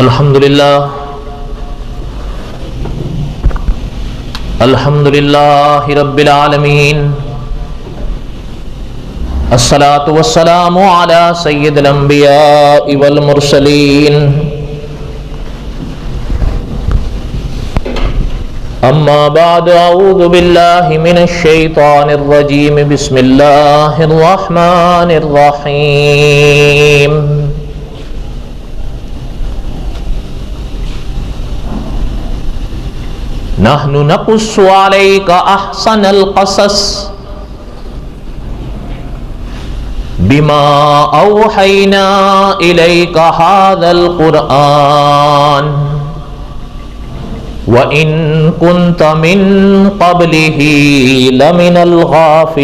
الحمدللہ رب العالمین، الصلاة والسلام علی سید الانبیاء والمرسلین، اما بعد، اعوذ باللہ من الشیطان الرجیم، بسم اللہ الرحمن الرحیم۔ نحن نقص عليك احسن القصص بما اوحينا اليك هذا القرآن وان كنت من قبله لمن الغافلين۔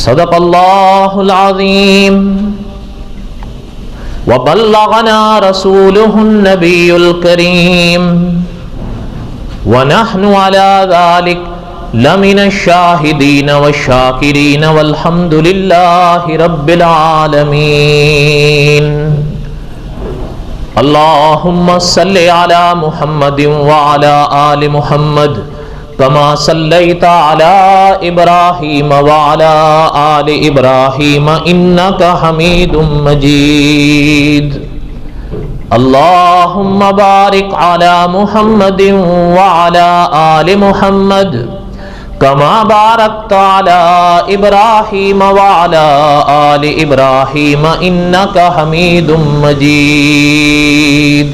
صدق الله العظيم وبلغنا رسوله النبي الكريم ونحن على ذلك لمن الشاهدين والشاكرين والحمد لله رب العالمين۔ اللهم صل على محمد وعلى آل محمد كما صليت على إبراهيم وعلى آل إبراهيم إنك حميد مجيد۔ اللهم بارك على محمد وعلى آل محمد كما باركت على إبراهيم وعلى آل إبراهيم إنك حميد مجيد۔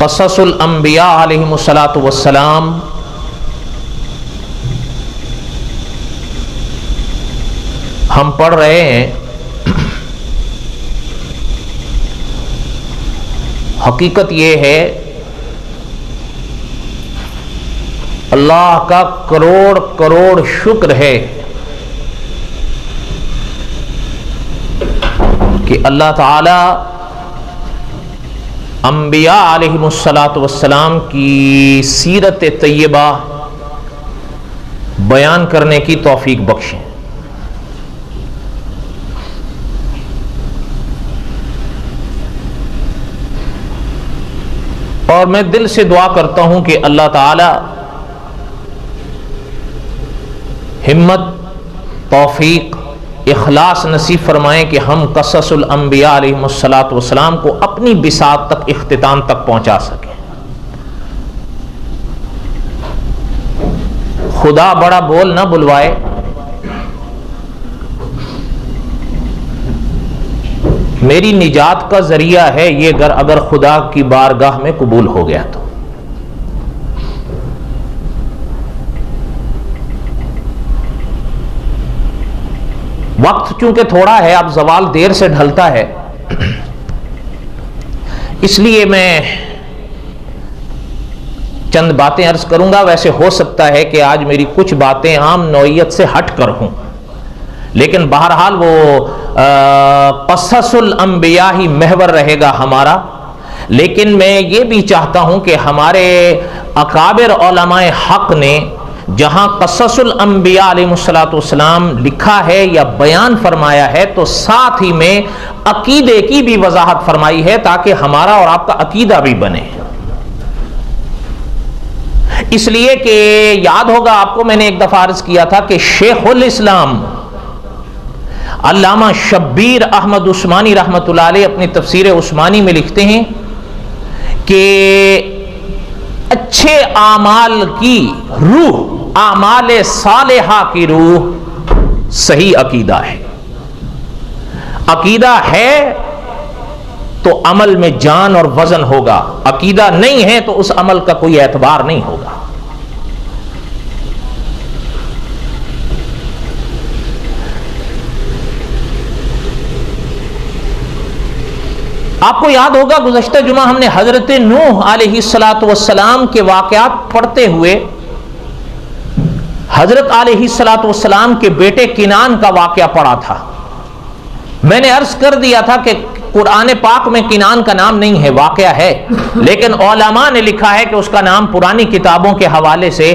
قصص الانبیاء علیہم الصلاۃ والسلام ہم پڑھ رہے ہیں۔ حقیقت یہ ہے اللہ کا کروڑ کروڑ شکر ہے کہ اللہ تعالی انبیاء علیہم الصلاۃ والسلام کی سیرت طیبہ بیان کرنے کی توفیق بخشیں۔ اور میں دل سے دعا کرتا ہوں کہ اللہ تعالی ہمت، توفیق، اخلاص نصیب فرمائیں کہ ہم قصص الانبیاء علیہم الصلاۃ والسلام کو اپنی بساط تک، اختتام تک پہنچا سکیں۔ خدا بڑا بول نہ بلوائے، میری نجات کا ذریعہ ہے یہ گر اگر خدا کی بارگاہ میں قبول ہو گیا تو۔ وقت چونکہ تھوڑا ہے، اب زوال دیر سے ڈھلتا ہے، اس لیے میں چند باتیں عرض کروں گا۔ ویسے ہو سکتا ہے کہ آج میری کچھ باتیں عام نوعیت سے ہٹ کر ہوں، لیکن بہرحال وہ قصص الانبیاء ہی محور رہے گا ہمارا۔ لیکن میں یہ بھی چاہتا ہوں کہ ہمارے اکابر علماء حق نے جہاں قصص الانبیاء علیہ الصلوۃ والسلام لکھا ہے یا بیان فرمایا ہے، تو ساتھ ہی میں عقیدے کی بھی وضاحت فرمائی ہے تاکہ ہمارا اور آپ کا عقیدہ بھی بنے۔ اس لیے کہ یاد ہوگا آپ کو، میں نے ایک دفعہ عرض کیا تھا کہ شیخ الاسلام علامہ شبیر احمد عثمانی رحمۃ اللہ علیہ اپنی تفسیر عثمانی میں لکھتے ہیں کہ اچھے اعمال کی روح، اعمال صالحہ کی روح صحیح عقیدہ ہے۔ عقیدہ ہے تو عمل میں جان اور وزن ہوگا، عقیدہ نہیں ہے تو اس عمل کا کوئی اعتبار نہیں ہوگا۔ آپ کو یاد ہوگا گزشتہ جمعہ ہم نے حضرت نوح علیہ الصلاۃ والسلام کے واقعات پڑھتے ہوئے حضرت علیہ الصلاۃ والسلام کے بیٹے کنان کا واقعہ پڑھا تھا۔ میں نے عرض کر دیا تھا کہ قرآن پاک میں کنان کا نام نہیں ہے، واقعہ ہے، لیکن علماء نے لکھا ہے کہ اس کا نام پرانی کتابوں کے حوالے سے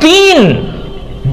3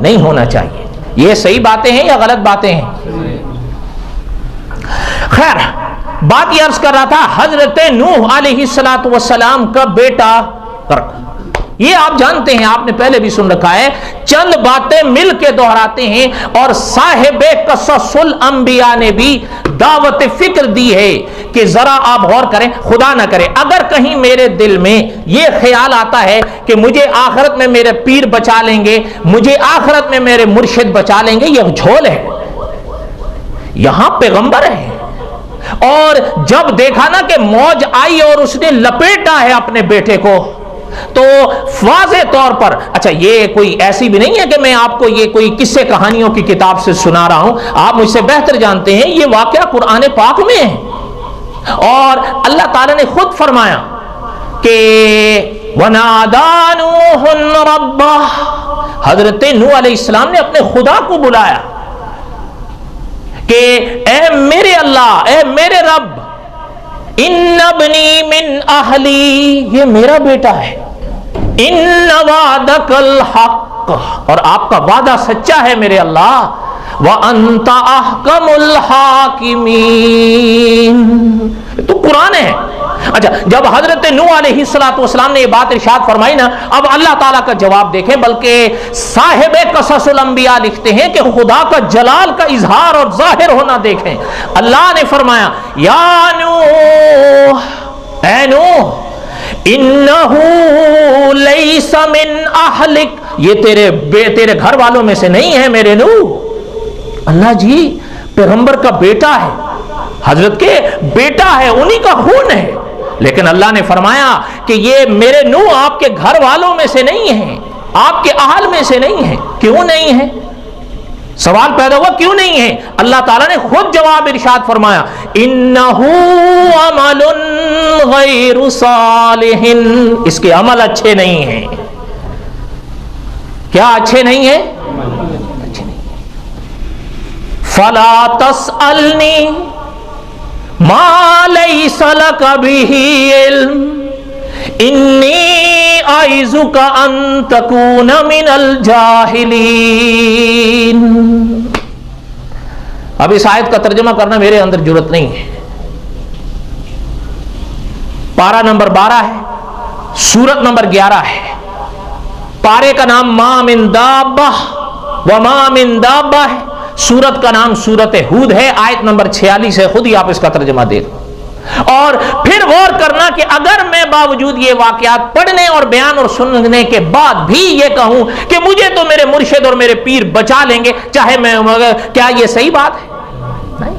نہیں ہونا چاہیے. یہ صحیح باتیں ہیں یا غلط باتیں ہیں؟ خیر، بات یہ عرض کر رہا تھا حضرت نوح علیہ السلام کا بیٹا ترک. یہ آپ جانتے ہیں، آپ نے پہلے بھی سن رکھا ہے، چند باتیں مل کے دہراتے ہیں، اور صاحب قصص الانبیاء نے بھی دعوت فکر دی ہے کہ ذرا آپ غور کریں. خدا نہ کرے اگر کہیں میرے دل میں یہ خیال آتا ہے کہ مجھے آخرت میں میرے پیر بچا لیں گے، مجھے آخرت میں میرے مرشد بچا لیں گے، یہ جھول ہے. یہاں پیغمبر ہے، اور جب دیکھا نا کہ موج آئی اور اس نے لپیٹا ہے اپنے بیٹے کو، تو واضح طور پر، اچھا یہ کوئی ایسی بھی نہیں ہے کہ میں آپ کو یہ کوئی قصے کہانیوں کی کتاب سے سنا رہا ہوں، آپ مجھ سے بہتر جانتے ہیں یہ واقعہ قرآن پاک میں ہے. اور اللہ تعالی نے خود فرمایا کہ وَنَادَى نُوحٌ رَبَّهُ، حضرت نوح علیہ السلام نے اپنے خدا کو بلایا کہ اے میرے اللہ، اے میرے رب، ان ابنی من اہلی، یہ میرا بیٹا ہے، ان وعدک الحق، اور آپ کا وعدہ سچا ہے میرے اللہ، وانت احکم الحاکمین، تو قرآن ہے. اچھا جب حضرت نوح علیہ السلام نے یہ بات ارشاد فرمائی نا، اب اللہ تعالیٰ کا جواب دیکھیں، بلکہ صاحب قصص الانبیاء لکھتے ہیں کہ خدا کا جلال کا اظہار اور ظاہر ہونا دیکھیں. اللہ نے فرمایا یا نوح، اے نوح، انہو لیس من اہلک، یہ تیرے گھر والوں میں سے نہیں ہے میرے نوح. اللہ جی پیغمبر کا بیٹا ہے، حضرت کے بیٹا ہے، انہی کا خون ہے، لیکن اللہ نے فرمایا کہ یہ میرے نوح آپ کے گھر والوں میں سے نہیں ہیں، آپ کے اہل میں سے نہیں ہیں. کیوں نہیں ہے؟ سوال پیدا ہوا کیوں نہیں ہے؟ اللہ تعالیٰ نے خود جواب ارشاد فرمایا انہو عمل غیر صالح، اس کے عمل اچھے نہیں ہیں. کیا اچھے نہیں ہیں؟ اچھے نہیں. فلا تسألنی ما لیس لک بہ علم انی اعظک ان تکون من الجاہلین. اب اس آیت کا ترجمہ کرنا میرے اندر جرت نہیں ہے. پارہ نمبر 12 ہے، سورت نمبر 11 ہے. پارے کا نام ما من دابہ وما من دابہ ہے، سورت کا نام سورت ہود ہے، آیت نمبر 46 ہے. خود ہی آپ اس کا ترجمہ دیکھ. اور پھر غور کرنا کہ اگر میں باوجود یہ واقعات پڑھنے اور بیان اور سننے کے بعد بھی یہ کہوں کہ مجھے تو میرے مرشد اور میرے پیر بچا لیں گے چاہے میں، کیا یہ صحیح بات ہے؟ نہیں.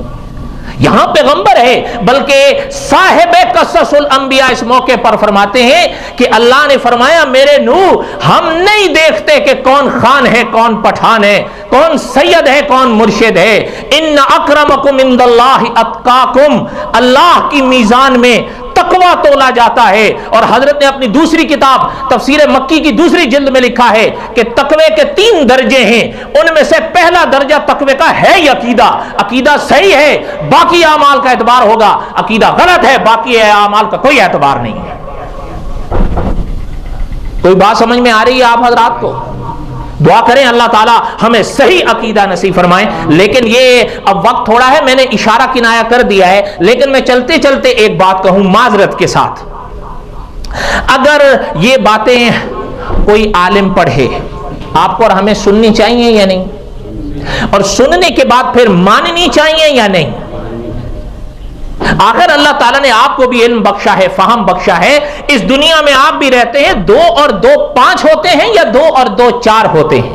یہاں پیغمبر ہے، بلکہ صاحب قصص الانبیاء اس موقع پر فرماتے ہیں کہ اللہ نے فرمایا میرے نوح ہم نہیں دیکھتے کہ کون خان ہے کون پٹھان ہے، کون سید ہے کون مرشد ہے. ان اکرمکم عند اللہ اتقاکم، اللہ کی میزان میں تقوی تولا جاتا ہے. اور حضرت نے اپنی دوسری کتاب تفسیر مکی کی دوسری جلد میں لکھا ہے کہ تقوی کے 3 درجے ہیں، ان میں سے پہلا درجہ تقوی کا ہے عقیدہ. عقیدہ صحیح ہے باقی اعمال کا اعتبار ہوگا، عقیدہ غلط ہے باقی اعمال کا کوئی اعتبار نہیں ہے. کوئی بات سمجھ میں آ رہی ہے آپ حضرات کو؟ دعا کریں اللہ تعالیٰ ہمیں صحیح عقیدہ نصیب فرمائیں. لیکن یہ اب وقت تھوڑا ہے، میں نے اشارہ کنایا کر دیا ہے، لیکن میں چلتے چلتے ایک بات کہوں معذرت کے ساتھ. اگر یہ باتیں کوئی عالم پڑھے، آپ کو اور ہمیں سننی چاہیے یا نہیں؟ اور سننے کے بعد پھر ماننی چاہیے یا نہیں؟ آخر اللہ تعالیٰ نے آپ کو بھی علم بخشا ہے، فہم بخشا ہے. اس دنیا میں آپ بھی رہتے ہیں، 2 اور 2 5 ہوتے ہیں یا 2 اور 2 4 ہوتے ہیں؟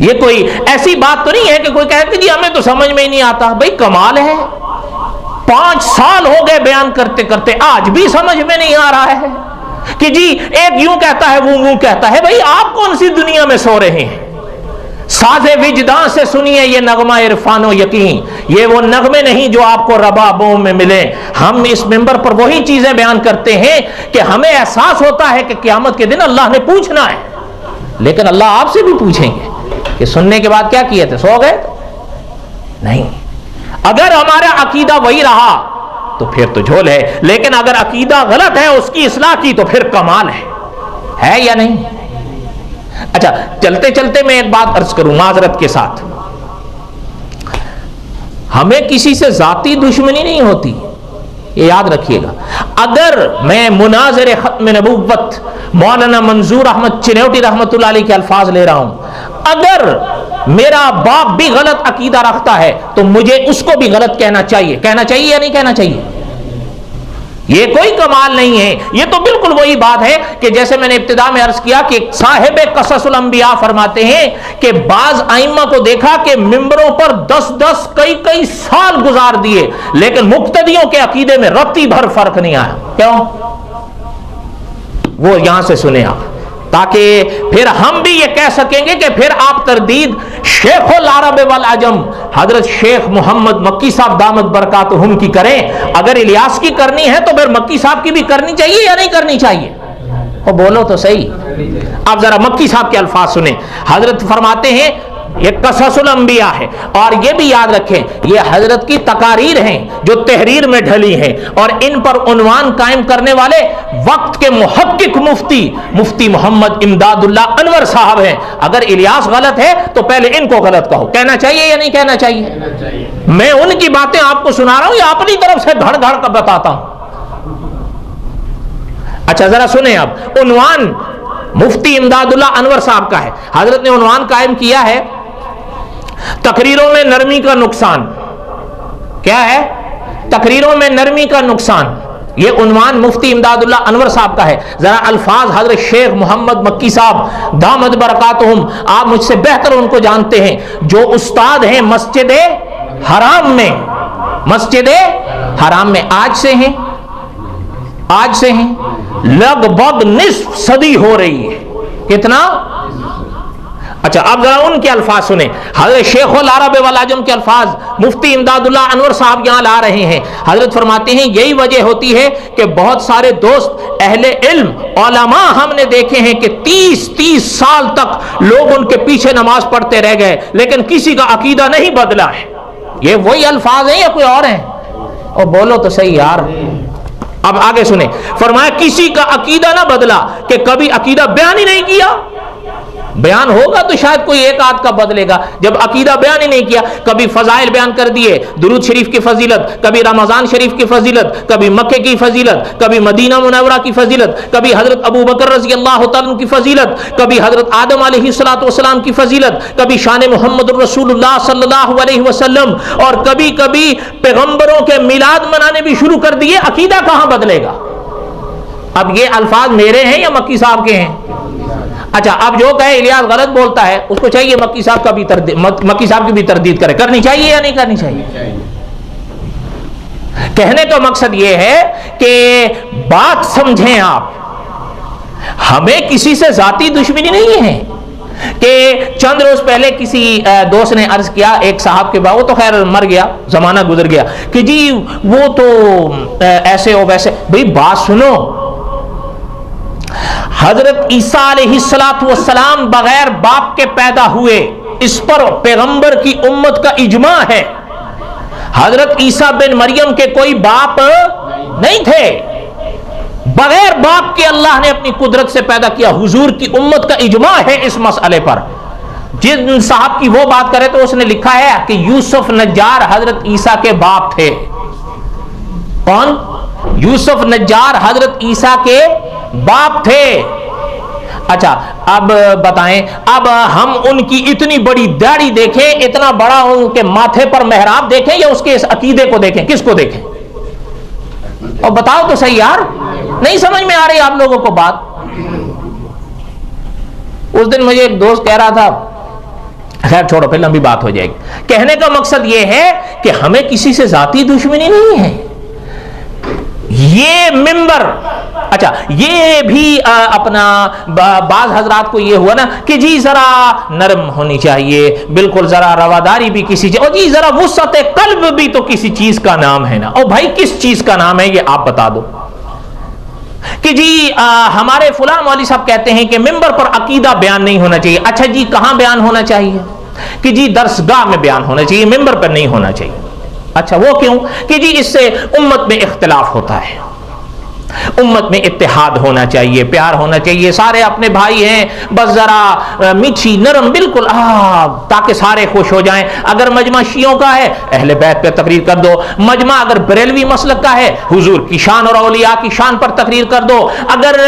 یہ کوئی ایسی بات تو نہیں ہے کہ کوئی کہے کہ جی ہمیں تو سمجھ میں ہی نہیں آتا. بھائی کمال ہے، 5 سال ہو گئے بیان کرتے کرتے آج بھی سمجھ میں نہیں آ رہا ہے کہ جی ایک یوں کہتا ہے وہ یوں کہتا ہے. بھائی آپ کون سی دنیا میں سو رہے ہیں؟ ساز وجدان سے سنیے یہ نغمہ عرفان و یقین، یہ وہ نغمے نہیں جو آپ کو ربابوں میں ملے. ہم اس منبر پر وہی چیزیں بیان کرتے ہیں کہ ہمیں احساس ہوتا ہے کہ قیامت کے دن اللہ نے پوچھنا ہے، لیکن اللہ آپ سے بھی پوچھیں گے کہ سننے کے بعد کیا کیے تھے، سو گئے تھے؟ نہیں. اگر ہمارا عقیدہ وہی رہا تو پھر تو جھول ہے، لیکن اگر عقیدہ غلط ہے اس کی اصلاح کی تو پھر کمال ہے یا نہیں؟ اچھا چلتے چلتے میں ایک بات عرض کروں معذرت کے ساتھ، ہمیں کسی سے ذاتی دشمنی نہیں ہوتی، یہ یاد رکھیے گا۔ اگر میں مناظر ختم نبوت مولانا منظور احمد چنوٹی رحمۃ اللہ علیہ کے الفاظ لے رہا ہوں، اگر میرا باپ بھی غلط عقیدہ رکھتا ہے تو مجھے اس کو بھی غلط کہنا چاہیے یا نہیں کہنا چاہیے؟ یہ کوئی کمال نہیں ہے، یہ تو بالکل وہی بات ہے کہ جیسے میں نے ابتدا میں عرض کیا کہ صاحب قصص الانبیاء فرماتے ہیں کہ بعض ائمہ کو دیکھا کہ ممبروں پر 10 کئی سال گزار دیے لیکن مقتدیوں کے عقیدے میں رتی بھر فرق نہیں آیا۔ کیوں؟ وہ یہاں سے سنیں آپ، تاکہ پھر ہم بھی یہ کہہ سکیں گے کہ پھر آپ تردید شیخ العرب والعجم حضرت شیخ محمد مکی صاحب دامت برکاتہم کی کریں، اگر الیاس کی کرنی ہے تو پھر مکی صاحب کی بھی کرنی چاہیے یا نہیں کرنی چاہیے؟ وہ بولو تو صحیح۔ آپ ذرا مکی صاحب کے الفاظ سنیں، حضرت فرماتے ہیں یہ قصص الانبیاء ہے، اور یہ بھی یاد رکھیں یہ حضرت کی تقاریر ہیں جو تحریر میں ڈھلی ہیں، اور ان پر عنوان قائم کرنے والے وقت کے محقق مفتی محمد امداد اللہ انور صاحب ہیں۔ اگر الیاس غلط ہے تو پہلے ان کو غلط کہو، کہنا چاہیے یا نہیں کہنا چاہیے؟ میں ان کی باتیں آپ کو سنا رہا ہوں یا اپنی طرف سے گھڑ گھڑ کر بتاتا ہوں؟ اچھا ذرا سنیں اب، عنوان مفتی امداد اللہ انور صاحب کا ہے، حضرت نے عنوان قائم کیا ہے تقریروں میں نرمی کا نقصان۔ کیا ہے؟ تقریروں میں نرمی کا نقصان، یہ عنوان مفتی امداد اللہ انور صاحب کا ہے۔ ذرا الفاظ حضرت شیخ محمد مکی صاحب دامت برکاتہم، آپ مجھ سے بہتر ان کو جانتے ہیں، جو استاد ہیں مسجد حرام میں آج سے ہیں لگ بھگ نصف صدی ہو رہی ہے۔ کتنا؟ اچھا اب ذرا ان کے الفاظ سنیں، حضرت شیخ العرب والعجم کے الفاظ مفتی امداد اللہ انور صاحب یہاں لا رہے ہیں۔ حضرت فرماتے ہیں یہی وجہ ہوتی ہے کہ بہت سارے دوست اہل علم علماء ہم نے دیکھے ہیں کہ 30 سال تک لوگ ان کے پیچھے نماز پڑھتے رہ گئے لیکن کسی کا عقیدہ نہیں بدلا ہے۔ یہ وہی الفاظ ہیں یا کوئی اور ہیں؟ اور بولو تو صحیح یار۔ اب آگے سنیں، فرمایا کسی کا عقیدہ نہ بدلا، کہ کبھی عقیدہ بیان ہی نہیں کیا، بیان ہوگا تو شاید کوئی ایک آدھ کا بدلے گا، جب عقیدہ بیان ہی نہیں کیا، کبھی فضائل بیان کر دیے، درود شریف کی فضیلت، کبھی رمضان شریف کی فضیلت، کبھی مکے کی فضیلت، کبھی مدینہ منورہ کی فضیلت، کبھی حضرت ابو بکر رضی اللہ تعالیٰ کی فضیلت، کبھی حضرت آدم علیہ السلام کی فضیلت، کبھی شان محمد الرسول اللہ صلی اللہ علیہ وسلم، اور کبھی کبھی پیغمبروں کے میلاد منانے بھی شروع کر دیے۔ عقیدہ کہاں بدلے گا؟ اب یہ الفاظ میرے ہیں یا مکی صاحب کے ہیں؟ اچھا اب جو کہے الیاس غلط بولتا ہے اس کو چاہیے مکی صاحب کی بھی تردید کرنی چاہیے یا نہیں کرنی چاہیے؟ کہنے کا مقصد یہ ہے کہ بات سمجھیں آپ، ہمیں کسی سے ذاتی دشمنی نہیں ہے۔ کہ چند روز پہلے کسی دوست نے عرض کیا ایک صاحب کے بعد، وہ تو خیر مر گیا، زمانہ گزر گیا، کہ جی وہ تو ایسے ہو ویسے۔ بھئی بات سنو، حضرت عیسیٰ علیہ السلام بغیر باپ کے پیدا ہوئے، اس پر پیغمبر کی امت کا اجماع ہے۔ حضرت عیسیٰ بن مریم کے کوئی باپ نہیں تھے، بغیر باپ کے اللہ نے اپنی قدرت سے پیدا کیا۔ حضور کی امت کا اجماع ہے اس مسئلے پر۔ جن صاحب کی وہ بات کرے تو اس نے لکھا ہے کہ یوسف نجار حضرت عیسیٰ کے باپ تھے۔ کون؟ یوسف نجار حضرت عیسیٰ کے باپ تھے۔ اچھا اب بتائیں، اب ہم ان کی اتنی بڑی داڑھی دیکھیں، اتنا بڑا ان کے ماتھے پر محراب دیکھیں، یا اس کے اس عقیدے کو دیکھیں؟ کس کو دیکھیں؟ اور بتاؤ تو صحیح یار، نہیں سمجھ میں آ رہی آپ لوگوں کو بات؟ اس دن مجھے ایک دوست کہہ رہا تھا، خیر چھوڑو پھر لمبی بات ہو جائے گی۔ کہنے کا مقصد یہ ہے کہ ہمیں کسی سے ذاتی دشمنی نہیں ہے۔ یہ ممبر، اچھا یہ بھی اپنا بعض حضرات کو یہ ہوا نا کہ جی ذرا نرم ہونی چاہیے، بالکل ذرا رواداری بھی کسی چیز، اور جی ذرا وسعت قلب بھی تو کسی چیز کا نام ہے نا۔ اور بھائی کس چیز کا نام ہے یہ آپ بتا دو۔ کہ جی ہمارے فلاں مولوی صاحب کہتے ہیں کہ ممبر پر عقیدہ بیان نہیں ہونا چاہیے۔ اچھا جی کہاں بیان ہونا چاہیے؟ کہ جی درسگاہ میں بیان ہونا چاہیے، ممبر پر نہیں ہونا چاہیے۔ اچھا وہ کیوں؟ کہ جی اس سے امت میں اختلاف ہوتا ہے۔ امت میں اتحاد ہونا چاہیے، پیار ہونا چاہیے، سارے اپنے بھائی ہیں، بس ذرا میٹھی نرم بالکل تاکہ سارے خوش ہو جائیں۔ اگر مجمع شیعوں کا ہے اہل بیت پہ تقریر کر دو، مجمع اگر بریلوی مسلک کا ہے حضور کی شان اور اولیاء کی شان پر تقریر کر دو، اگر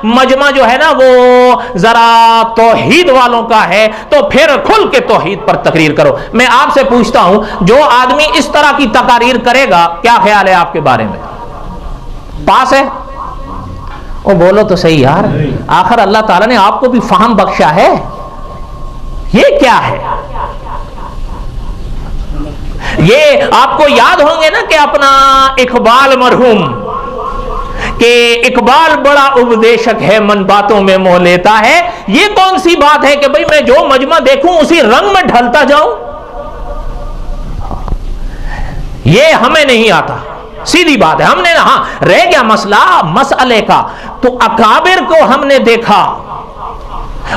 مجمع جو ہے نا وہ ذرا توحید والوں کا ہے تو پھر کھل کے توحید پر تقریر کرو۔ میں آپ سے پوچھتا ہوں جو آدمی اس طرح کی تقاریر کرے گا کیا خیال ہے آپ کے بارے میں؟ پاس ہے؟ او بولو تو صحیح یار، آخر اللہ تعالیٰ نے آپ کو بھی فہم بخشا ہے، یہ کیا ہے؟ یہ آپ کو یاد ہوں گے نا کہ اپنا اقبال مرحوم کہ اقبال بڑا اپدیشک ہے من باتوں میں موہ لیتا ہے، یہ کون سی بات ہے کہ بھئی میں جو مجمع دیکھوں اسی رنگ میں ڈھلتا جاؤں؟ یہ ہمیں نہیں آتا، سیدھی بات ہے۔ ہم نے ہاں رہ گیا مسئلہ مسئلے کا، تو اکابر کو ہم نے دیکھا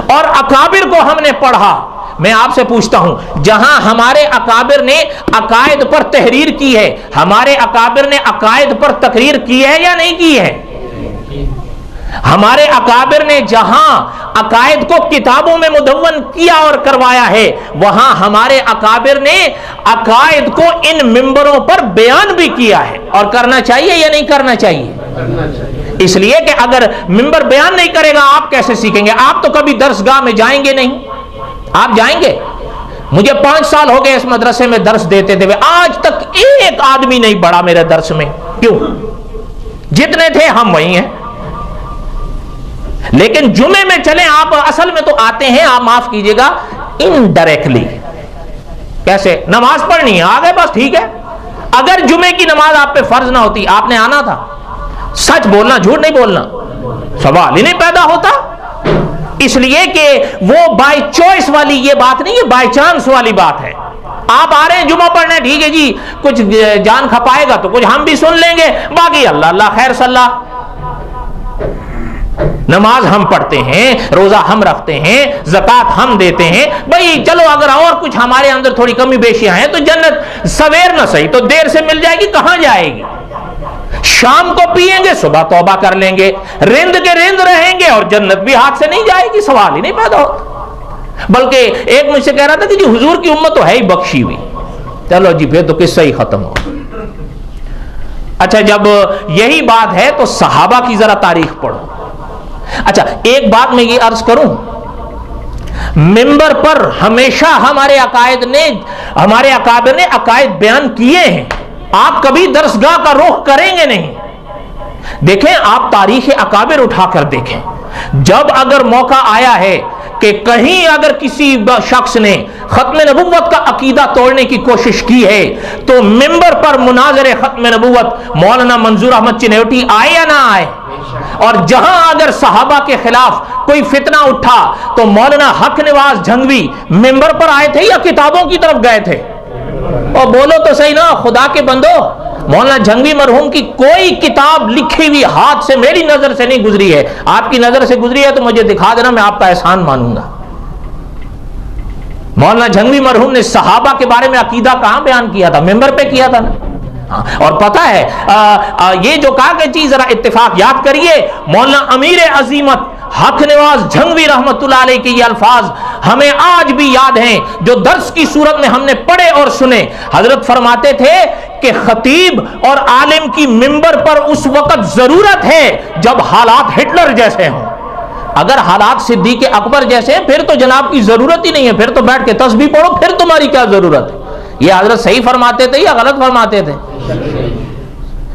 اور اکابر کو ہم نے پڑھا۔ میں آپ سے پوچھتا ہوں جہاں ہمارے اکابر نے عقائد پر تحریر کی ہے، ہمارے اکابر نے عقائد پر تقریر کی ہے یا نہیں کی ہے؟ ہمارے اکابر نے جہاں عقائد کو کتابوں میں مدون کیا اور کروایا ہے، وہاں ہمارے اکابر نے عقائد کو ان ممبروں پر بیان بھی کیا ہے، اور کرنا چاہیے یا نہیں کرنا چاہیے؟ اس لیے کہ اگر ممبر بیان نہیں کرے گا آپ کیسے سیکھیں گے؟ آپ تو کبھی درسگاہ میں جائیں گے نہیں، آپ جائیں گے؟ مجھے 5 سال ہو گئے اس مدرسے میں درس دیتے تھے، آج تک ایک آدمی نہیں بڑھا میرے درس میں۔ کیوں؟ جتنے تھے ہم وہی ہیں۔ لیکن جمعے میں چلیں، آپ اصل میں تو آتے ہیں، آپ معاف کیجئے گا انڈائریکٹلی۔ کیسے؟ نماز پڑھنی ہے، آ گئے بس ٹھیک ہے۔ اگر جمعے کی نماز آپ پہ فرض نہ ہوتی آپ نے آنا تھا، سچ بولنا جھوٹ نہیں بولنا، سوال ہی نہیں پیدا ہوتا۔ اس لیے کہ وہ بائی چوائس والی یہ بات نہیں ہے، بائی چانس والی بات ہے۔ آپ آ رہے ہیں جمعہ پڑھنے، ٹھیک ہے جی، کچھ جان کھپائے گا تو کچھ ہم بھی سن لیں گے، باقی اللہ اللہ خیر صلی اللہ۔ نماز ہم پڑھتے ہیں، روزہ ہم رکھتے ہیں، زکوٰۃ ہم دیتے ہیں، بھئی چلو اگر اور کچھ ہمارے اندر تھوڑی کمی بیشیاں ہیں تو جنت سویر نہ صحیح تو دیر سے مل جائے گی، کہاں جائے گی؟ شام کو پیئیں گے صبح توبہ کر لیں گے، رند کے رند رہیں گے اور جنت بھی ہاتھ سے نہیں جائے گی، سوال ہی نہیں پیدا ہوتا۔ بلکہ ایک مجھ سے کہہ رہا تھا کہ جی حضور کی امت تو ہے ہی بخشی ہوئی۔ چلو جی پھر تو قصہ ہی ختم ہو۔ اچھا جب یہی بات ہے تو صحابہ کی ذرا تاریخ پڑھو۔ اچھا ایک بات میں یہ عرض کروں، منبر پر ہمیشہ ہمارے اکابر نے عقائد بیان کیے ہیں، آپ کبھی درسگاہ کا رخ کریں گے نہیں۔ دیکھیں آپ تاریخ اکابر اٹھا کر دیکھیں، جب اگر موقع آیا ہے کہ کہیں اگر کسی شخص نے ختم نبوت کا عقیدہ توڑنے کی کوشش کی ہے تو منبر پر مناظر ختم نبوت مولانا منظور احمد چنیوٹی آئے یا نہ آئے؟ اور جہاں اگر صحابہ کے خلاف کوئی فتنہ اٹھا تو مولانا حق نواز جھنگوی منبر پر آئے تھے یا کتابوں کی طرف گئے تھے؟ اور بولو تو صحیح نا خدا کے بندو، مولانا جھنگوی مرحوم کی کوئی کتاب لکھی ہوئی ہاتھ سے میری نظر سے نہیں گزری ہے، آپ کی نظر سے گزری ہے تو مجھے دکھا دینا، میں آپ کا احسان مانوں گا۔ مولانا جھنگوی مرحوم نے صحابہ کے بارے میں عقیدہ کہاں بیان کیا تھا؟ منبر پہ کیا تھا نا۔ اور پتہ ہے یہ جو کہا کہ چیز ذرا اتفاق یاد کریے، مولانا امیر عظیمت حق نواز جھنگوی رحمت اللہ علیہ کے یہ الفاظ ہمیں آج بھی یاد ہیں، جو درس کی صورت میں ہم نے پڑھے اور سنے۔ حضرت فرماتے تھے کہ خطیب اور عالم کی منبر پر اس وقت ضرورت ہے جب حالات ہٹلر جیسے ہوں۔ اگر حالات صدیق اکبر جیسے ہیں پھر تو جناب کی ضرورت ہی نہیں ہے، پھر تو بیٹھ کے تسبیح پڑھو، پھر تمہاری کیا ضرورت ہے؟ یہ حضرت صحیح فرماتے تھے یا غلط فرماتے تھے؟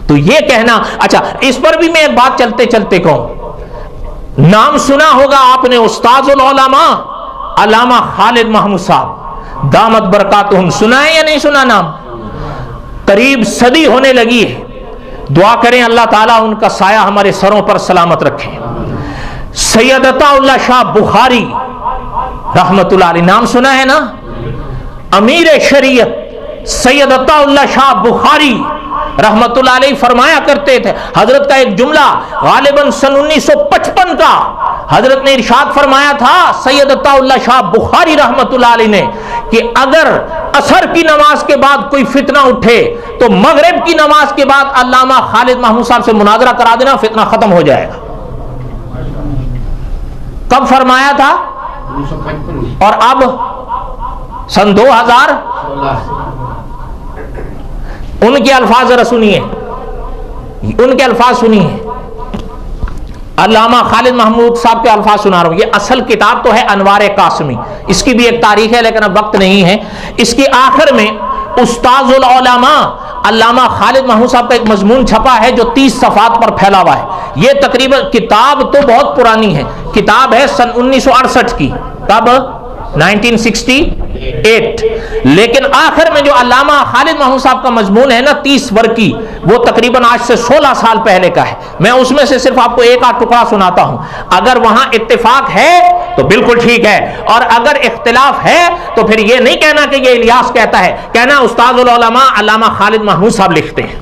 تو یہ کہنا، اچھا اس پر بھی میں ایک بات چلتے چلتے کہوں، نام سنا ہوگا آپ نے استاذ العلماء علامہ خالد محمود صاحب دامت برکاتہم، سنا ہے یا نہیں سنا نام؟ قریب صدی ہونے لگی ہے، دعا کریں اللہ تعالیٰ ان کا سایہ ہمارے سروں پر سلامت رکھے۔ سید عطا اللہ شاہ بخاری رحمت اللہ علیہ، نام سنا ہے نا؟ امیر شریعت سید عطا اللہ شاہ بخاری رحمت اللہ علیہ فرمایا کرتے تھے، حضرت کا ایک جملہ غالباً سن 1955 کا، حضرت نے ارشاد فرمایا تھا سید عطا اللہ شاہ بخاری رحمت اللہ علیہ نے کہ اگر عصر کی نماز کے بعد کوئی فتنہ اٹھے تو مغرب کی نماز کے بعد علامہ خالد محمود صاحب سے مناظرہ کرا دینا، فتنہ ختم ہو جائے گا۔ کب فرمایا تھا؟ اور اب سن 2000 ان کے الفاظ ذرا سنیے، ان کے الفاظ سنیے، علامہ خالد محمود صاحب کے الفاظ سنا رہا ہوں۔ یہ اصل کتاب تو ہے انوار قاسمی، اس کی بھی ایک تاریخ ہے لیکن اب وقت نہیں ہے۔ اس کی آخر میں استاذ العلماء علامہ خالد محمود صاحب کا ایک مضمون چھپا ہے جو 30 صفحات پر پھیلا ہوا ہے۔ یہ تقریباً کتاب تو بہت پرانی ہے، کتاب ہے سن 1968 کی، کب؟ 1968، لیکن آخر میں جو علامہ خالد محمود صاحب کا مضمون ہے نا 30 ورقی، وہ تقریباً آج سے 16 سال پہلے کا ہے۔ میں اس میں سے صرف آپ کو ایک آدھ ٹکڑا سناتا ہوں، اگر وہاں اتفاق ہے تو بالکل ٹھیک ہے، اور اگر اختلاف ہے تو پھر یہ نہیں کہنا کہ یہ الیاس کہتا ہے، کہنا استاذ العلماء علامہ خالد محمود صاحب لکھتے ہیں۔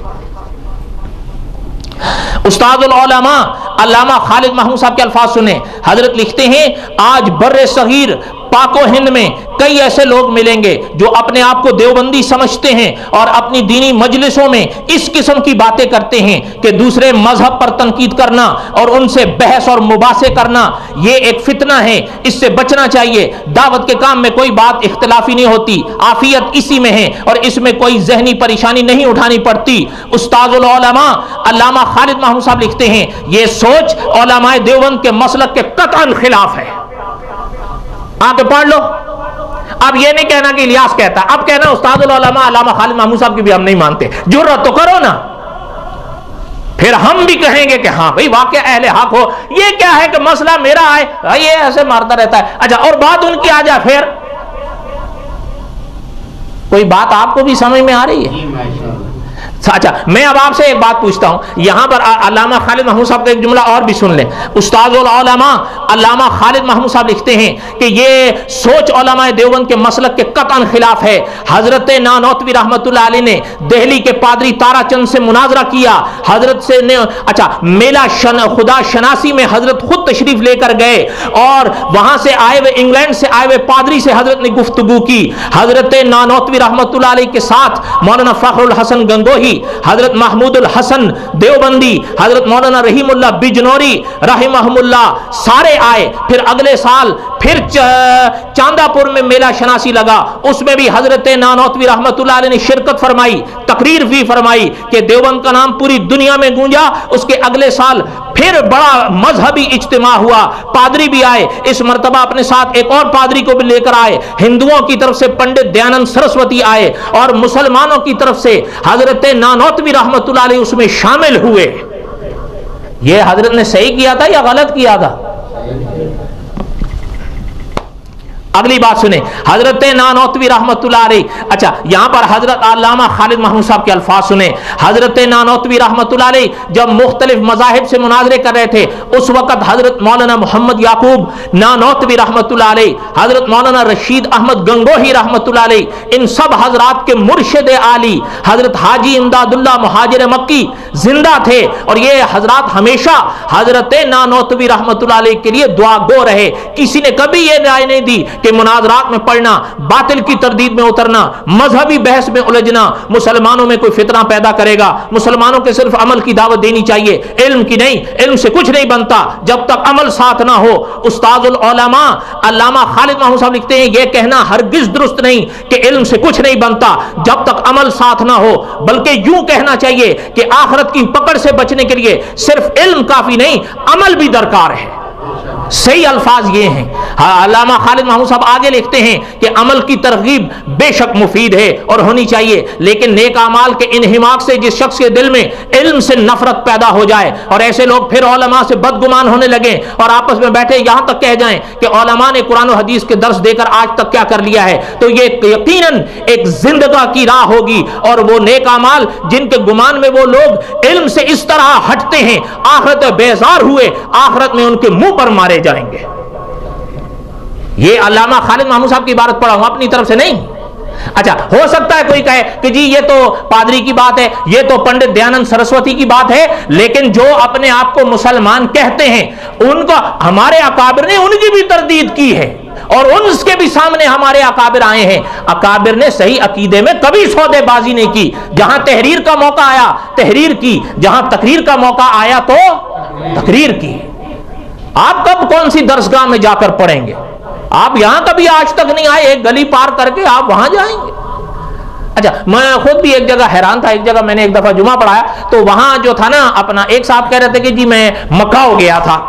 استاد العلماء علامہ خالد محمود صاحب کے الفاظ سنیں، حضرت لکھتے ہیں آج بر صغیر پاک و ہند میں کئی ایسے لوگ ملیں گے جو اپنے آپ کو دیوبندی سمجھتے ہیں اور اپنی دینی مجلسوں میں اس قسم کی باتیں کرتے ہیں کہ دوسرے مذہب پر تنقید کرنا اور ان سے بحث اور مباحثے کرنا یہ ایک فتنہ ہے، اس سے بچنا چاہیے۔ دعوت کے کام میں کوئی بات اختلافی نہیں ہوتی، عافیت اسی میں ہے اور اس میں کوئی ذہنی پریشانی نہیں اٹھانی پڑتی۔ استاذ العلماء علامہ خالد محمود صاحب لکھتے ہیں یہ سوچ علماء دیوبند کے مسلک کے قطعاً خلاف ہے۔ آگے پڑھ لو، اب یہ نہیں کہنا کہ الیاس کہتا، اب کہنا استاد العلماء علامہ خالد محمود صاحب کی بھی ہم نہیں مانتے۔ جرأت تو کرو نا، پھر ہم بھی کہیں گے کہ ہاں بھئی واقعہ اہل حق ہو۔ یہ کیا ہے کہ مسئلہ میرا آئے یہ ایسے مارتا رہتا ہے، اچھا اور بات ان کی آ جائے، پھر کوئی بات آپ کو بھی سمجھ میں آ رہی ہے؟ اچھا میں اب آپ سے ایک بات پوچھتا ہوں، یہاں پر علامہ خالد محمود صاحب کا ایک جملہ اور بھی سن لیں۔ استاذ العلماء علامہ خالد محمود صاحب لکھتے ہیں کہ یہ سوچ علماء دیوبند کے مسلک کے قطعاً خلاف ہے۔ حضرت نانوتوی رحمت اللہ علیہ نے دہلی کے پادری تارا چند سے مناظرہ کیا، حضرت سے میلہ خدا شناسی میں حضرت خود تشریف لے کر گئے اور وہاں سے آئے ہوئے انگلینڈ سے آئے ہوئے پادری سے حضرت نے گفتگو کی۔ حضرت نانوتوی رحمت اللہ علیہ کے ساتھ مولانا فخر الحسن گنگوہی، حضرت محمود الحسن دیوبندی، حضرت مولانا رحیم اللہ بجنوری رحمہم اللہ سارے آئے۔ پھر اگلے سال پھر چاندہ پور میں میلہ شناسی لگا، اس میں بھی حضرت نانوتوی رحمت اللہ علیہ نے شرکت فرمائی، تقریر بھی فرمائی کہ دیوبند کا نام پوری دنیا میں گونجا۔ اس کے اگلے سال پھر بڑا مذہبی اجتماع ہوا، پادری بھی آئے، اس مرتبہ اپنے ساتھ ایک اور پادری کو بھی لے کر آئے۔ ہندوؤں کی طرف سے پنڈت دیانند سرسوتی آئے اور مسلمانوں کی طرف سے حضرت نانوتوی رحمت اللہ علیہ اس میں شامل ہوئے۔ یہ حضرت نے صحیح کیا تھا یا غلط کیا تھا؟ اگلی بات سنیں، حضرت نانوتوی رحمت اللہ علیہ، اچھا یہاں پر حضرت علامہ خالد محمود صاحب کے الفاظ سنیں۔ حضرت نانوتوی رحمت اللہ علیہ جب مختلف مذاہب سے مناظرے کر رہے تھے اس وقت حضرت مولانا محمد یعقوب نانوتوی رحمت اللہ علیہ، حضرت مولانا رشید احمد گنگوہی رحمت اللہ علیہ، ان سب حضرات کے مرشد عالی حضرت حاجی امداد اللہ مہاجر مکی زندہ تھے اور یہ حضرات ہمیشہ حضرت نانوتوی رحمت اللہ علیہ کے لیے دعا گو رہے۔ کسی نے کبھی یہ رائے نہیں دی کہ مناظرات میں پڑھنا، باطل کی تردید میں اترنا، مذہبی بحث میں الجھنا مسلمانوں میں کوئی فتنہ پیدا کرے گا۔ مسلمانوں کے صرف عمل کی دعوت دینی چاہیے، علم کی نہیں۔ علم سے کچھ نہیں بنتا جب تک عمل ساتھ نہ ہو۔ استاذ العلماء علامہ خالد محمود صاحب لکھتے ہیں یہ کہنا ہرگز درست نہیں کہ علم سے کچھ نہیں بنتا جب تک عمل ساتھ نہ ہو، بلکہ یوں کہنا چاہیے کہ آخرت کی پکڑ سے بچنے کے لیے صرف علم کافی نہیں، عمل بھی درکار ہے۔ صحیح الفاظ یہ ہیں۔ علامہ خالد محمود صاحب آگے لکھتے ہیں کہ عمل کی ترغیب بے شک مفید ہے اور ہونی چاہیے، لیکن نیک اعمال کے انہماک سے جس شخص کے دل میں علم سے نفرت پیدا ہو جائے اور ایسے لوگ پھر علماء سے بدگمان ہونے لگیں اور آپس میں بیٹھے یہاں تک کہہ جائیں کہ علماء نے قرآن و حدیث کے درس دے کر آج تک کیا کر لیا ہے، تو یہ یقیناً ایک زندگاہ کی راہ ہوگی۔ اور وہ نیک اعمال جن کے گمان میں وہ لوگ علم سے اس طرح ہٹتے ہیں، آخرت بیزار ہوئے، آخرت میں ان کے منہ پر مارے جائیں گے۔ یہ علامہ خالد محمود صاحب کی عبارت پڑھا ہوں، اپنی طرف سے نہیں۔ اچھا ہو سکتا ہے کوئی کہے کہ جی یہ تو پادری کی بات ہے، یہ تو پنڈت دیانند سرسوتی کی بات ہے، لیکن جو اپنے آپ کو مسلمان کہتے ہیں ان کو ہمارے اکابر نے ان کی بھی تردید کی ہے، اور ان کے بھی سامنے ہمارے اکابر آئے ہیں. اکابر نے صحیح عقیدے میں کبھی سودے بازی نہیں کی. جہاں تحریر کا موقع آیا تحریر کی، جہاں تقریر کا موقع آیا تو تقریر کی. آپ کب کون سی درسگاہ میں جا کر پڑھیں گے؟ آپ یہاں کبھی آج تک نہیں آئے، ایک گلی پار کر کے آپ وہاں جائیں گے. اچھا میں خود بھی ایک جگہ حیران تھا. ایک جگہ میں نے ایک دفعہ جمعہ پڑھایا تو وہاں جو تھا نا اپنا ایک صاحب کہہ رہے تھے کہ جی میں مکہ ہو گیا تھا،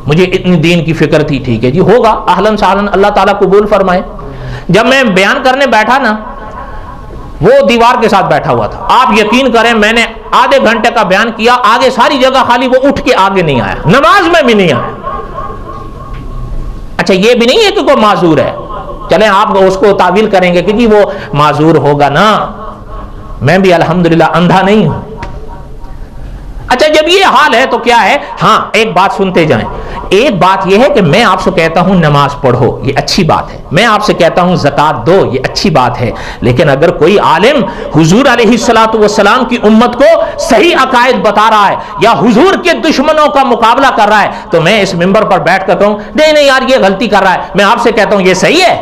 مجھے اتنی دین کی فکر تھی. ٹھیک ہے جی ہوگا، اہلاً سہلاً، اللہ تعالیٰ قبول فرمائے. جب میں بیان کرنے بیٹھا نا وہ دیوار کے ساتھ بیٹھا ہوا تھا. آپ یقین کریں میں نے آدھے گھنٹے کا بیان کیا، آگے ساری جگہ خالی، وہ اٹھ کے آگے نہیں آیا، نماز میں بھی نہیں آیا. اچھا یہ بھی نہیں ہے کہ کوئی معذور ہے، چلیں آپ اس کو تعویل کریں گے کہ جی وہ معذور ہوگا نا، میں بھی الحمدللہ اندھا نہیں ہوں. اچھا جب یہ حال ہے تو کیا ہے؟ ہاں ایک بات سنتے جائیں. ایک بات یہ ہے کہ میں آپ سے کہتا ہوں نماز پڑھو، یہ اچھی بات ہے. میں آپ سے کہتا ہوں زکوٰۃ دو، یہ اچھی بات ہے. لیکن اگر کوئی عالم حضور علیہ الصلوۃ والسلام کی امت کو صحیح عقائد بتا رہا ہے یا حضور کے دشمنوں کا مقابلہ کر رہا ہے تو میں اس منبر پر بیٹھ کر کہوں نہیں نہیں یار یہ غلطی کر رہا ہے، میں آپ سے کہتا ہوں یہ صحیح ہے.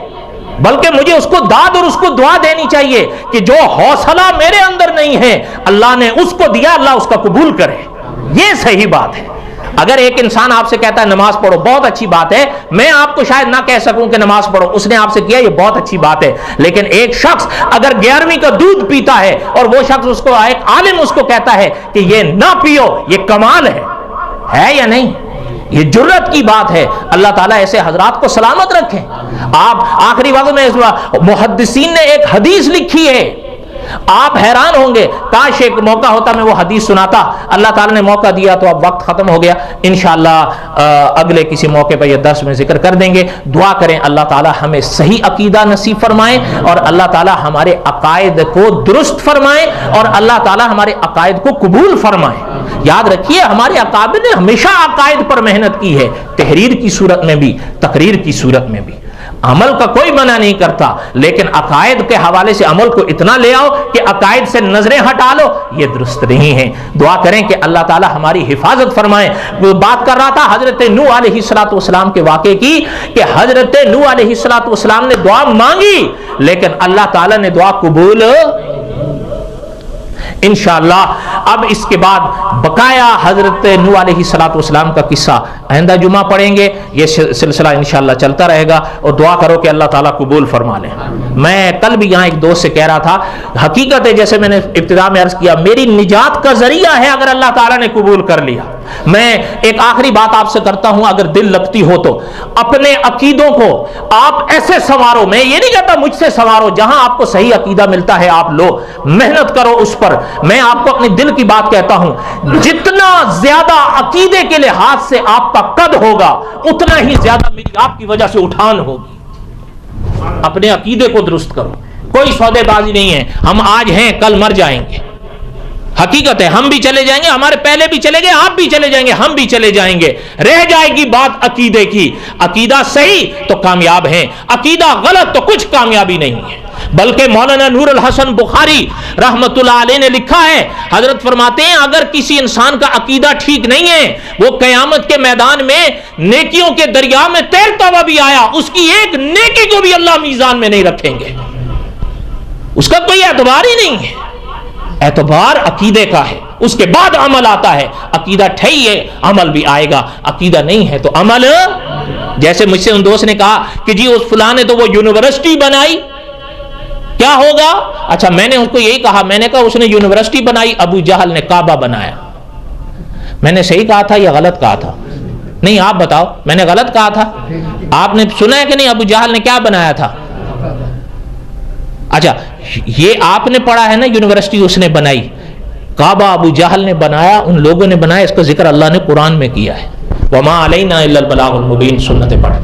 بلکہ مجھے اس کو داد اور اس کو دعا دینی چاہیے کہ جو حوصلہ میرے اندر نہیں ہے اللہ نے اس کو دیا، اللہ اس کا قبول کرے. یہ صحیح بات ہے. اگر ایک انسان آپ سے کہتا ہے نماز پڑھو، بہت اچھی بات ہے، میں آپ کو شاید نہ کہہ سکوں کہ نماز پڑھو، اس نے آپ سے کیا، یہ بہت اچھی بات ہے. لیکن ایک شخص اگر 11ویں کا دودھ پیتا ہے اور وہ شخص اس کو، ایک عالم اس کو کہتا ہے کہ یہ نہ پیو، یہ کمال ہے یا نہیں؟ یہ جرت کی بات ہے. اللہ تعالیٰ ایسے حضرات کو سلامت رکھیں. آپ آخری وقت میں محدثین نے ایک حدیث لکھی ہے، آپ حیران ہوں گے. کاش ایک موقع ہوتا میں وہ حدیث سناتا. اللہ تعالیٰ نے موقع دیا تو اب وقت ختم ہو گیا. انشاءاللہ اگلے کسی موقع پر یہ درس میں ذکر کر دیں گے. دعا کریں اللہ تعالیٰ ہمیں صحیح عقیدہ نصیب فرمائیں اور اللہ تعالیٰ ہمارے عقائد کو درست فرمائیں اور اللہ تعالیٰ ہمارے عقائد کو قبول فرمائیں. یاد رکھیے ہمارے اکابر نے ہمیشہ عقائد پر محنت کی ہے، تحریر کی صورت میں بھی تقریر کی صورت میں بھی. عمل کا کوئی منع نہیں کرتا، لیکن عقائد کے حوالے سے عمل کو اتنا لے آؤ کہ عقائد سے نظریں ہٹا لو، یہ درست نہیں ہے. دعا کریں کہ اللہ تعالی ہماری حفاظت فرمائے. وہ بات کر رہا تھا حضرت نوح علیہ الصلوۃ والسلام کے واقعے کی کہ حضرت نوح علیہ الصلوۃ والسلام نے دعا مانگی لیکن اللہ تعالی نے دعا قبول. انشاءاللہ اب اس کے بعد بقایا حضرت نوح علیہ الصلوۃ والسلام کا قصہ آئندہ جمعہ پڑھیں گے. یہ سلسلہ انشاءاللہ چلتا رہے گا اور دعا کرو کہ اللہ تعالیٰ قبول فرما لے. میں کل بھی یہاں ایک دوست سے کہہ رہا تھا، حقیقت ہے جیسے میں نے ابتدا میں عرض کیا، میری نجات کا ذریعہ ہے اگر اللہ تعالیٰ نے قبول کر لیا. میں ایک آخری بات آپ سے کرتا ہوں، اگر دل لگتی ہو تو اپنے عقیدوں کو آپ ایسے سنوارو. میں یہ نہیں کہتا مجھ سے سنوارو، جہاں آپ کو صحیح عقیدہ ملتا ہے آپ لو، محنت کرو اس پر. میں آپ کو اپنے دل کی بات کہتا ہوں، جتنا زیادہ عقیدے کے لحاظ سے آپ کا قد ہوگا اتنا ہی زیادہ میری آپ کی وجہ سے اٹھان ہوگی. اپنے عقیدے کو درست کرو، کوئی سودے بازی نہیں ہے. ہم آج ہیں کل مر جائیں گے، حقیقت ہے. ہم بھی چلے جائیں گے، ہمارے پہلے بھی چلے گئے، آپ بھی چلے جائیں گے، ہم بھی چلے جائیں گے. رہ جائے گی بات عقیدے کی. عقیدہ صحیح تو کامیاب ہیں، عقیدہ غلط تو کچھ کامیابی نہیں ہے. بلکہ مولانا نور الحسن بخاری رحمت اللہ علیہ نے لکھا ہے، حضرت فرماتے ہیں اگر کسی انسان کا عقیدہ ٹھیک نہیں ہے، وہ قیامت کے میدان میں نیکیوں کے دریا میں تیرتا ہوا بھی آیا، اس کی ایک نیکی کو بھی اللہ میزان میں نہیں رکھیں گے، اس کا کوئی اعتبار ہی نہیں ہے. اعتبار عقیدے کا ہے، اس کے بعد عمل آتا ہے. عقیدہ ٹھیک ہے عمل بھی آئے گا، عقیدہ نہیں ہے تو عمل. جیسے مجھ سے ان دوست نے کہا کہ جی اس فلاں نے تو وہ یونیورسٹی بنائی، کیا ہوگا؟ اچھا میں نے اس کو یہی کہا، میں نے کہا اس نے یونیورسٹی بنائی، ابو جہل نے کعبہ بنایا. میں نے صحیح کہا تھا یا غلط کہا تھا؟ نہیں آپ بتاؤ، میں نے غلط کہا تھا؟ آپ نے سنا ہے کہ نہیں ابو جہل نے کیا بنایا تھا؟ اچھا یہ آپ نے پڑھا ہے نا یونیورسٹی اس نے بنائی، کعبہ ابو جہل نے بنایا، ان لوگوں نے بنایا. اس کا ذکر اللہ نے قرآن میں کیا ہے، وما علینا الا البلاغ المبین، سنت پڑھ.